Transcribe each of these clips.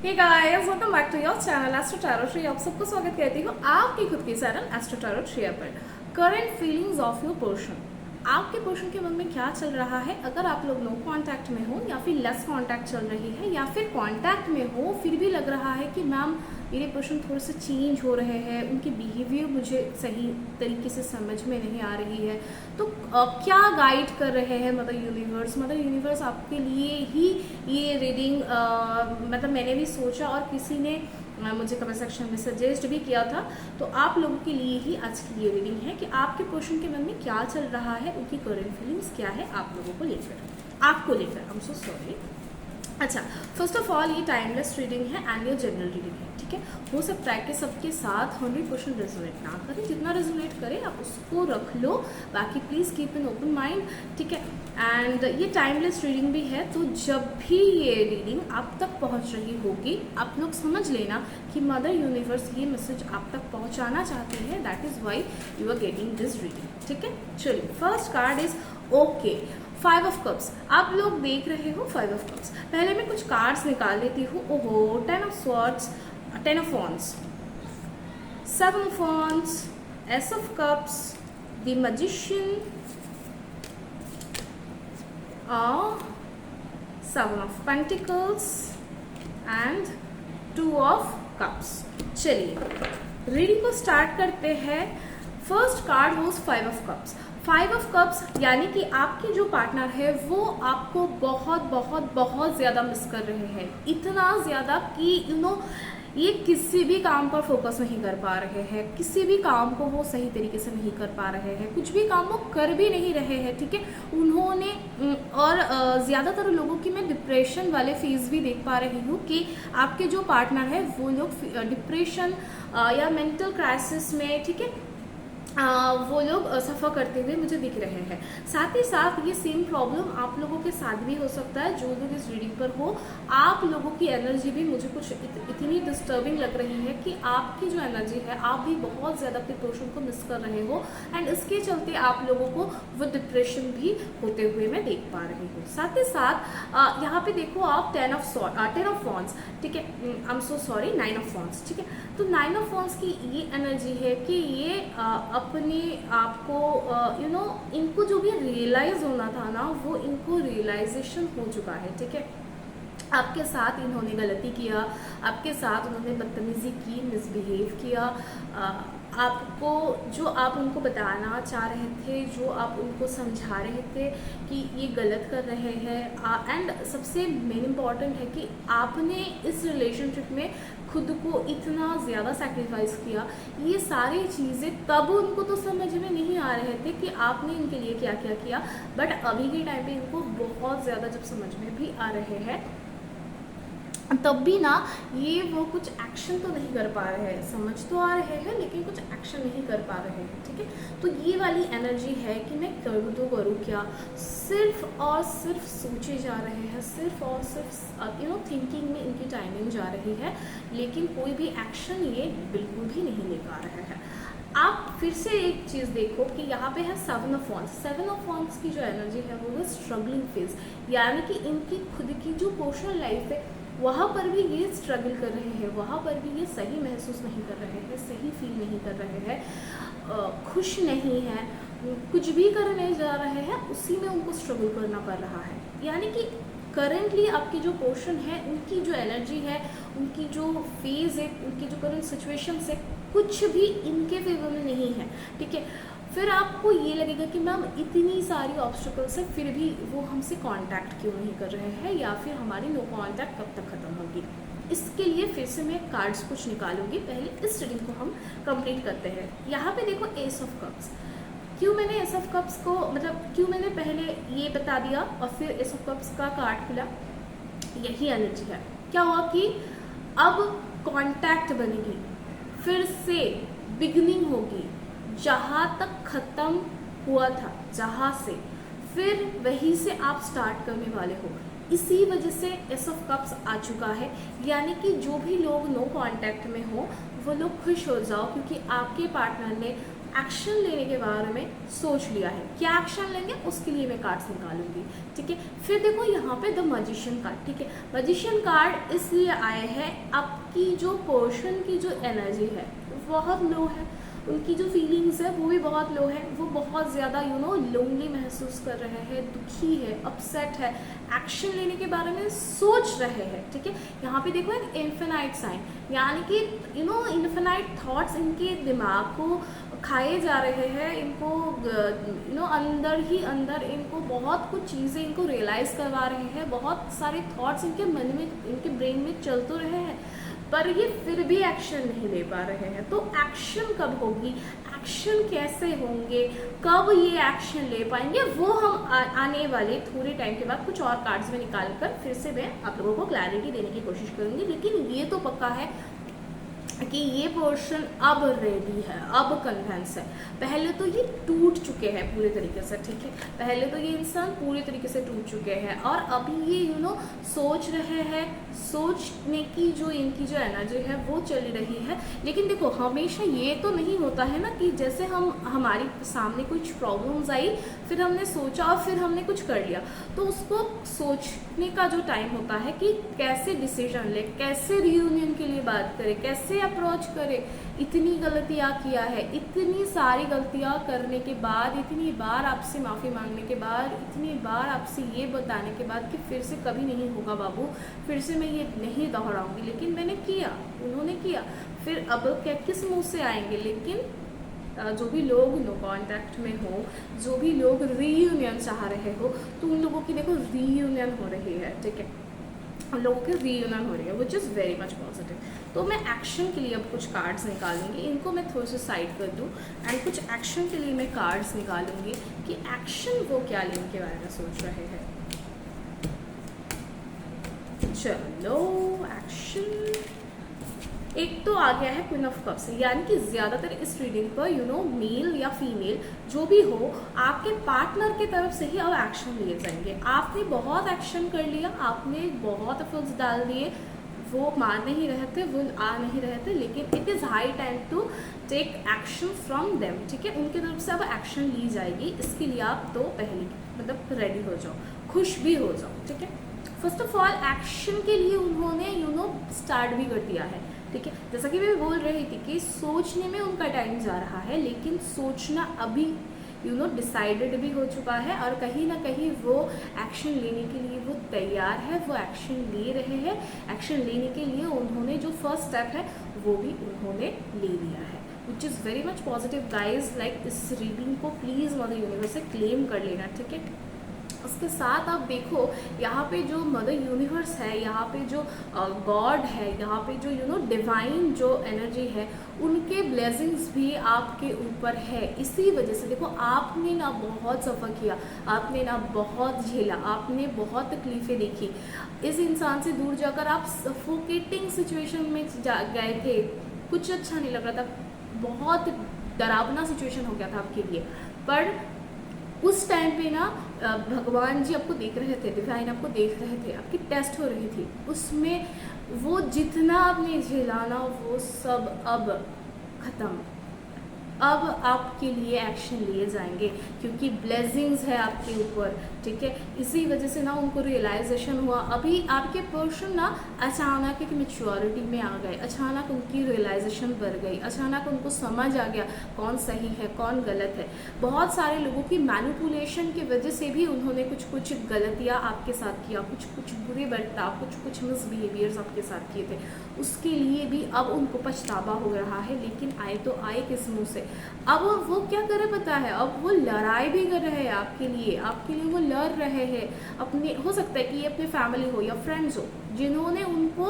Hey guys, welcome back to your channel Astro Tarot Shri. आप सबको स्वागत करती हूँ आपकी खुद की चैनल एस्ट्रो टैरो श्री पर। Current feelings of your person, आपके पर्सन के मन में क्या चल रहा है। अगर आप लोग नो कांटेक्ट में हो या फिर लेस कांटेक्ट चल रही है या फिर कांटेक्ट में हो फिर भी लग रहा है कि मैम मेरे पर्सन थोड़े से चेंज हो रहे हैं, उनकी बिहेवियर मुझे सही तरीके से समझ में नहीं आ रही है, तो क्या गाइड कर रहे हैं मदर यूनिवर्स। मदर यूनिवर्स आपके लिए ही ये रीडिंग मतलब मैंने भी सोचा और किसी ने मुझे कमेंट सेक्शन में सजेस्ट भी किया था, तो आप लोगों के लिए ही आज की ये रीडिंग है कि आपके पर्सन के मन में क्या चल रहा है, उनकी करंट फीलिंग्स क्या है आप लोगों को लेकर, आपको लेकर। I am so sorry. अच्छा, फर्स्ट ऑफ ऑल ये टाइमलेस रीडिंग है एंड ये जनरल रीडिंग है, ठीक है। हो सकता है कि सबके साथ 100% रेजोनेट ना करे, जितना रेजोनेट करे आप उसको रख लो, बाकी please keep an open mind, ठीक है। एंड ये टाइमलेस रीडिंग भी है, तो जब भी ये रीडिंग आप तक पहुंच रही होगी आप लोग समझ लेना कि मदर यूनिवर्स ये मैसेज आप तक पहुंचाना चाहती है, that is why you are getting this reading, ठीक है। चलिए, first card is okay, 5 of cups. आप लोग देख रहे हो 5 ऑफ कप्स। पहले मैं कुछ कार्ड्स निकाल लेती हूँ। ओहो, 10 of swords, 10 of wands, 7 of wands, S of cups, the magician, 7 of pentacles and 2 of cups. चलिए रीडिंग को स्टार्ट करते हैं। First card was 5 of cups. 5 of cups यानी कि आपके जो पार्टनर है वो आपको बहुत बहुत बहुत ज़्यादा मिस कर रहे हैं, इतना ज़्यादा कि ये किसी भी काम पर फोकस नहीं कर पा रहे हैं, किसी भी काम को वो सही तरीके से नहीं कर पा रहे हैं, कुछ भी काम वो कर भी नहीं रहे हैं, ठीक है। उन्होंने और ज़्यादातर लोगों की मैं डिप्रेशन वाले फेज भी देख पा रही हूँ कि आपके जो पार्टनर है वो लोग डिप्रेशन या मेंटल क्राइसिस में, ठीक है, वो लोग सफ़र करते हुए मुझे दिख रहे हैं। साथ ही साथ ये सेम प्रॉब्लम आप लोगों के साथ भी हो सकता है जो लोग इस रीडिंग पर हो। आप लोगों की एनर्जी भी मुझे कुछ इतनी डिस्टर्बिंग लग रही है कि आपकी जो एनर्जी है आप भी बहुत ज़्यादा अपने पर्सन को मिस कर रहे हो एंड इसके चलते आप लोगों को वो डिप्रेशन भी होते हुए मैं देख पा रही हूँ। साथ ही साथ यहाँ पे देखो आप 10 ऑफ वॉन्ड्स, ठीक है, I am so sorry, 9 of wands, ठीक है। तो 9 ऑफ वॉन्ड्स की ये एनर्जी है कि ये अपने आप को इनको जो भी रियलाइज होना था ना वो इनको रियलाइजेशन हो चुका है, ठीक है। आपके साथ इन्होंने गलती किया, आपके साथ उन्होंने बदतमीजी की, मिसबिहेव किया, आपको जो आप उनको बताना चाह रहे थे, जो आप उनको समझा रहे थे कि ये गलत कर रहे हैं, एंड सबसे मेन इम्पॉर्टेंट है कि आपने इस रिलेशनशिप में खुद को इतना ज़्यादा सैक्रिफाइस किया। ये सारी चीज़ें तब उनको तो समझ में नहीं आ रहे थे कि आपने इनके लिए क्या क्या किया, बट अभी के टाइम पे इनको बहुत ज़्यादा जब समझ में भी आ रहे हैं तब भी ना ये वो कुछ एक्शन तो नहीं कर पा रहे हैं, समझ तो आ रहे हैं लेकिन कुछ एक्शन नहीं कर पा रहे हैं, ठीक है। तो ये वाली एनर्जी है कि मैं करूँ तो करूँ क्या, सिर्फ और सिर्फ सोचे जा रहे हैं, सिर्फ और सिर्फ थिंकिंग में इनकी टाइमिंग जा रही है, लेकिन कोई भी एक्शन ये बिल्कुल भी नहीं ले पा रहे हैं। आप फिर से एक चीज़ देखो कि यहाँ पे है 7 ऑफ वॉन्ड्स। 7 ऑफ वॉन्ड्स की जो एनर्जी है वो है स्ट्रगलिंग फेज, यानी कि इनकी खुद की जो पर्सनल लाइफ है वहाँ पर भी ये स्ट्रगल कर रहे हैं, वहाँ पर भी ये सही महसूस नहीं कर रहे हैं, सही फील नहीं कर रहे हैं, खुश नहीं है, कुछ भी करने जा रहे हैं उसी में उनको स्ट्रगल करना पड़ रहा है। यानी कि करेंटली आपकी जो पोर्शन है उनकी जो एनर्जी है, उनकी जो फेज है, उनकी जो करंट सिचुएशन है कुछ भी इनके फेवर में नहीं है, ठीक है। फिर आपको ये लगेगा कि मैम इतनी सारी ऑब्स्टिकल्स है फिर भी वो हमसे कांटेक्ट क्यों नहीं कर रहे हैं, या फिर हमारी नो कांटेक्ट कब तक ख़त्म होगी। इसके लिए फिर से मैं कार्ड्स कुछ निकालूंगी, पहले इस रीडिंग को हम कंप्लीट करते हैं। यहाँ पे देखो एस ऑफ कप्स। क्यों मैंने एस ऑफ कप्स को क्यों मैंने पहले ये बता दिया और फिर एस ऑफ कप्स का कार्ड खुला, यही एनर्जी है। क्या हुआ कि अब कांटेक्ट बनेगी, फिर से बिगनिंग होगी, जहाँ तक ख़त्म हुआ था जहाँ से फिर वहीं से आप स्टार्ट करने वाले हो। इसी वजह से एस ऑफ कप्स आ चुका है, यानी कि जो भी लोग नो कांटेक्ट में हो वो लोग खुश हो जाओ, क्योंकि आपके पार्टनर ने एक्शन लेने के बारे में सोच लिया है। क्या एक्शन लेंगे उसके लिए मैं कार्ड्स निकालूंगी, ठीक है। फिर देखो यहाँ पे द मैजिशियन कार्ड, ठीक है। मैजिशियन कार्ड इसलिए आए हैं, आपकी जो पर्सन की जो एनर्जी है बहुत लो है, उनकी जो फीलिंग्स है वो भी बहुत लो है, वो बहुत ज़्यादा लोनली महसूस कर रहे हैं, दुखी है, अपसेट है, एक्शन लेने के बारे में सोच रहे हैं, ठीक है। यहाँ पे देखो एक इन्फिनाइट साइन, यानी कि इन्फिनाइट थॉट्स इनके दिमाग को खाए जा रहे हैं, इनको अंदर ही अंदर इनको बहुत कुछ चीज़ें इनको रियलाइज़ करवा रहे हैं, बहुत सारे थॉट्स इनके मन में, इनके ब्रेन में चल तो रहे हैं, पर ये फिर भी एक्शन नहीं ले पा रहे हैं। तो एक्शन कब होगी, एक्शन कैसे होंगे, कब ये एक्शन ले पाएंगे, वो हम आने वाले थोड़े टाइम के बाद कुछ और कार्ड्स में निकाल कर फिर से मैं आप लोगों को क्लैरिटी देने की कोशिश करूंगी। लेकिन ये तो पक्का है कि ये पोर्शन अब रेडी है, अब कन्विंस है। पहले तो ये टूट चुके हैं पूरे तरीके से, ठीक है। पहले तो ये इंसान पूरे तरीके से टूट चुके हैं और अभी ये सोच रहे हैं, सोचने की जो इनकी जो एनर्जी है वो चली रही है। लेकिन देखो हमेशा ये तो नहीं होता है ना कि जैसे हमारी सामने कुछ प्रॉब्लम्स आई, फिर हमने सोचा और फिर हमने कुछ कर लिया, तो उसको सोचने का जो टाइम होता है कि कैसे डिसीजन ले, कैसे रियूनियन के लिए बात करें, कैसे अप्रोच करें। इतनी गलतियां किया है, इतनी सारी गलतियां करने के बाद, इतनी बार आपसे माफ़ी मांगने के बाद, इतनी बार आपसे ये बताने के बाद कि फिर से कभी नहीं होगा बाबू, फिर से मैं ये नहीं दोहराऊंगी, लेकिन मैंने किया, उन्होंने किया, फिर अब क्या किस मुंह से आएंगे। लेकिन जो भी लोग नो कांटेक्ट में हो, जो भी लोग रीयूनियन चाह रहे हो, तो उन लोगों की देखो रीयूनियन हो रही है, ठीक है, उन लोगों की रीयूनियन हो रही है, which is very much positive. तो मैं एक्शन के लिए अब कुछ कार्ड्स निकालूंगी, इनको मैं थोड़ा सा साइड कर दूँ, एंड कुछ एक्शन के लिए मैं कार्ड्स निकालूंगी कि एक्शन वो क्या लेने के बारे में सोच रहे हैं। चलो एक्शन एक तो आ गया है क्वीन ऑफ कप्स, यानी कि ज़्यादातर इस रीडिंग पर मेल या फीमेल जो भी हो, आपके पार्टनर की तरफ से ही अब एक्शन लिए जाएंगे। आपने बहुत एक्शन कर लिया, आपने बहुत एफर्ट्स डाल दिए, वो मान नहीं रहे थे, वो आ नहीं रहे थे, लेकिन it is high time to take action from them, ठीक है। उनकी तरफ से अब एक्शन ली जाएगी, इसके लिए आप तो पहले मतलब रेडी हो जाओ, खुश भी हो जाओ, ठीक है। फर्स्ट ऑफ ऑल एक्शन के लिए उन्होंने स्टार्ट भी कर दिया है, ठीक है। जैसा कि मैं बोल रही थी कि सोचने में उनका टाइम जा रहा है, लेकिन सोचना अभी डिसाइडेड भी हो चुका है और कहीं ना कहीं वो एक्शन लेने के लिए वो तैयार है, वो एक्शन ले रहे हैं। एक्शन लेने के लिए उन्होंने जो फर्स्ट स्टेप है वो भी उन्होंने ले लिया है, which is very much positive guys. Like इस रीडिंग को प्लीज़ मदर यूनिवर्स से क्लेम कर लेना, ठीक है। उसके साथ आप देखो यहाँ पे जो मदर यूनिवर्स है, यहाँ पे जो गॉड है, यहाँ पे जो डिवाइन जो एनर्जी है, उनके ब्लेसिंग्स भी आपके ऊपर है। इसी वजह से देखो आपने ना बहुत सफ़र किया, आपने ना बहुत झेला, आपने बहुत तकलीफ़ें देखी। इस इंसान से दूर जाकर आप सफोकेटिंग सिचुएशन में गए थे, कुछ अच्छा नहीं लग रहा था, बहुत डरावना सिचुएशन हो गया था आपके लिए। पर उस टाइम पे ना भगवान जी आपको देख रहे थे, डिवाइन आपको देख रहे थे, आपकी टेस्ट हो रही थी, उसमें वो जितना आपने झेलाना वो सब अब ख़त्म। अब आपके लिए एक्शन लिए जाएंगे क्योंकि ब्लेसिंग्स है आपके ऊपर, ठीक है। इसी वजह से ना उनको रियलाइजेशन हुआ। अभी आपके पर्सन ना अचानक एक मैच्योरिटी में आ गए, अचानक उनकी रियलाइजेशन बढ़ गई, अचानक उनको समझ आ गया कौन सही है कौन गलत है। बहुत सारे लोगों की मैनिपुलेशन की वजह से भी उन्होंने कुछ कुछ गलतियाँ आपके साथ किया, कुछ कुछ बुरे बर्ताव, कुछ कुछ मिसबिहेवियर्स आपके साथ किए थे, उसके लिए भी अब उनको पछतावा हो रहा है। लेकिन आए तो आए किस मुँह से। अब वो क्या करे पता है, अब वो लड़ाई भी कर रहे हैं आपके लिए वो लड़ रहे हैं अपने, हो सकता है कि ये अपने फैमिली हो या फ्रेंड्स हो जिन्होंने उनको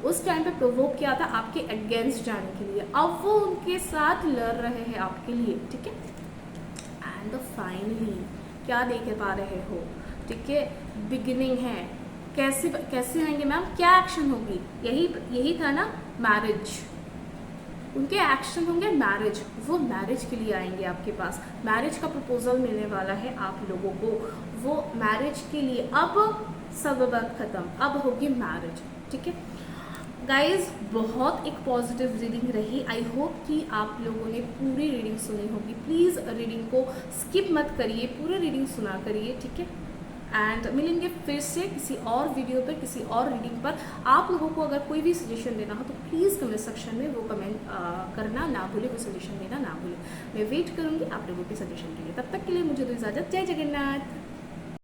उस टाइम पे प्रोवोक किया था आपके अगेंस्ट जाने के लिए, अब वो उनके साथ लड़ रहे हैं आपके लिए, ठीक है। एंड फाइनली क्या देख पा रहे हो, ठीक है, बिगिनिंग है। कैसे आएंगे मैम, क्या एक्शन होगी, यही था ना, मैरिज। उनके एक्शन होंगे मैरिज, वो मैरिज के लिए आएंगे आपके पास, मैरिज का प्रपोजल मिलने वाला है आप लोगों को, वो मैरिज के लिए। अब सब बात खत्म, अब होगी मैरिज, ठीक है। गाइज बहुत एक पॉजिटिव रीडिंग रही। आई होप कि आप लोगों ने पूरी रीडिंग सुनी होगी। प्लीज़ रीडिंग को स्किप मत करिए, पूरी रीडिंग सुना करिए, ठीक है। एंड मिलेंगे फिर से किसी और वीडियो पर, किसी और रीडिंग पर। आप लोगों को अगर कोई भी सजेशन देना हो तो प्लीज़ कमेंट सेक्शन में वो कमेंट करना ना भूले, कोई सजेशन देना ना भूले। मैं वेट करूँगी आप लोगों के सजेशन के लिए। तब तक के लिए मुझे दो इजाज़त। जय जगन्नाथ।